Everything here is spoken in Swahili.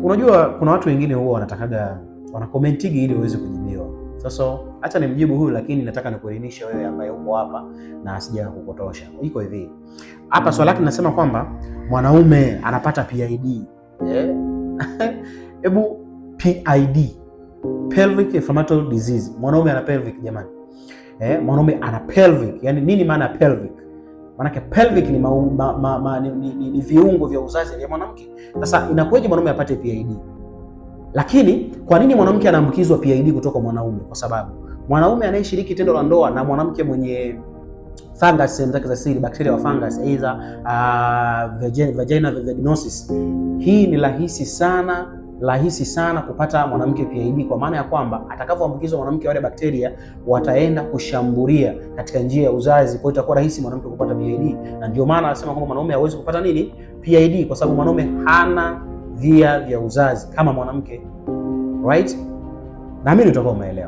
Unajua kuna watu wengine huwa wanatakaga wanakomentigi ili uweze kujibiwa. Sasa acha nimjibu huyu, lakini nataka nikuelimishe wewe ambaye uko hapa na sija kukutosha. Iko hivi. Hapa swali lake linasema kwamba mwanaume anapata PID. Hebu PID, pelvic inflammatory disease. Mwanaume ana pelvic jamani. Mwanaume ana pelvic. Yaani nini maana ya pelvic? Maana pelvic ni viungo vya uzazi vya mwanamke. Sasa inakuwaje mwanaume apate PID? Lakini kwa nini mwanamke anaambukizwa PID kutoka kwa mwanaume? Kwa sababu mwanaume anayeshiriki tendo la ndoa na mwanamke mwenye fungus sehemu zake za siri, bakteria wa fungus, either vaginal vaginosis, hii ni rahisi sana kupata mwanamke PID, kwa maana ya kwamba atakavyoambukizwa mwanamke wale bakteria wataenda kushambulia katika njia ya uzazi, kwa hiyo itakuwa rahisi mwanamke kupata PID. Na ndio maana anasema kwamba mwanaume hawezi kupata nini? PID, kwa sababu mwanaume hana via vya uzazi kama mwanamke. Right? Na mimi nitakuwa umeelewa.